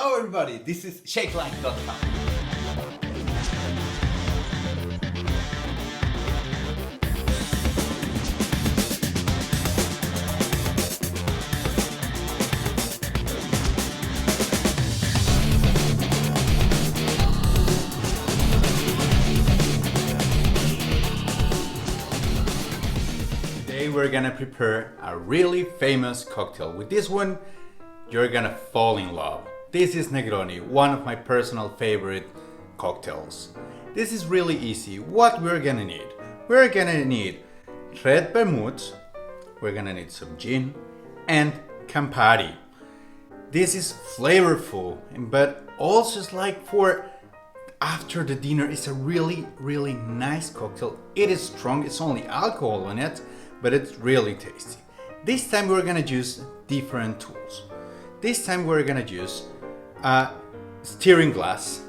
Hello everybody, this is Shake-Line.com. Today we're gonna prepare a really famous cocktail. With this one, you're gonna fall in love. This is Negroni, one of my personal favorite cocktails. This is really easy. What we're gonna need? We're gonna need Red Vermouth, we're gonna need some gin, and Campari. This is flavorful, but also it's like for after the dinner. It's a really nice cocktail. It is strong, it's only alcohol in it, but it's really tasty. This time we're gonna use different tools. This time we're gonna use a stirring glass,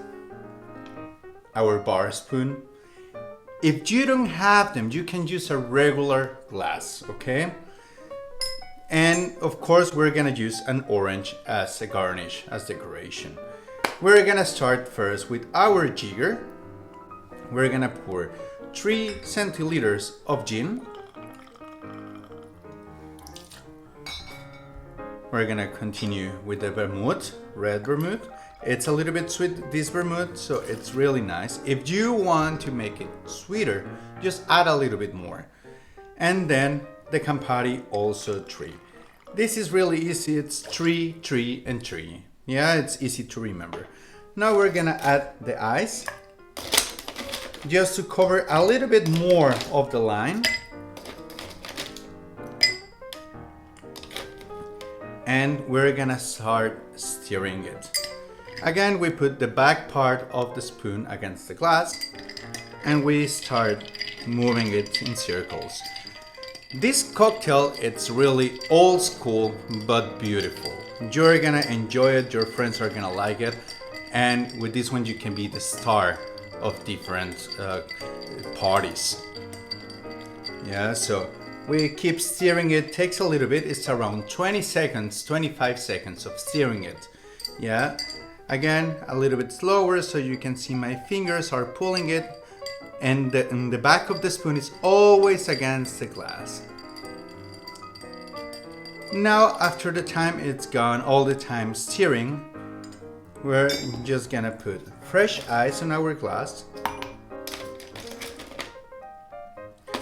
our bar spoon. If you don't have them, you can use a regular glass, okay? And of course we're gonna use an orange as a garnish, as decoration. We're gonna start first with our jigger. We're gonna pour 3 centiliters of gin. We're gonna continue with the vermouth, red vermouth. It's a little bit sweet, this vermouth, so it's really nice. If you want to make it sweeter, just add a little bit more. And then the Campari, also 3. This is really easy, it's 3, 3, and 3. Yeah, it's easy to remember. Now we're gonna add the ice, just to cover a little bit more of the line. And we're gonna start stirring it. Again, we put the back part of the spoon against the glass and we start moving it in circles. This cocktail, it's really old school but beautiful. You're gonna enjoy it, your friends are gonna like it, and with this one you can be the star of different parties. Yeah, so we keep stirring it, takes a little bit, it's around 20 seconds, 25 seconds of stirring it. Yeah, again, a little bit slower so you can see my fingers are pulling it, and the back of the spoon is always against the glass. Now, after the time it's gone, all the time stirring, we're just gonna put fresh ice in our glass.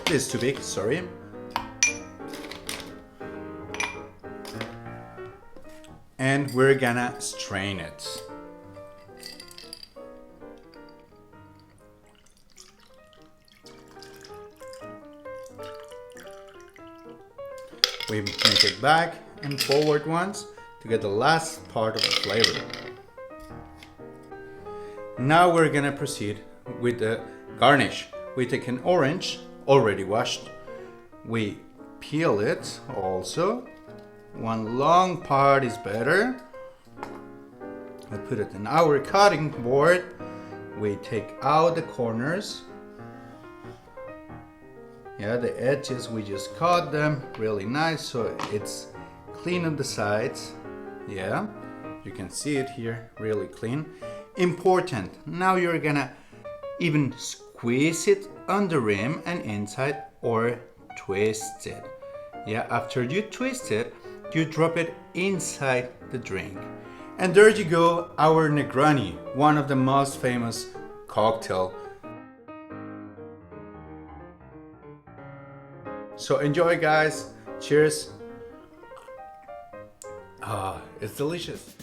This is too big, sorry. And we're gonna strain it. We make it back and forward once to get the last part of the flavor. Now we're gonna proceed with the garnish. We take an orange, already washed. We peel it also. One long part is better. We put it in our cutting board. We take out the corners. Yeah, the edges, we just cut them really nice so it's clean on the sides. Yeah, you can see it here, really clean. Important, now you're gonna even squeeze it on the rim and inside or twist it. Yeah, after you twist it, you drop it inside the drink. And there you go, our Negroni, one of the most famous cocktail. So enjoy guys, cheers. Ah, it's delicious.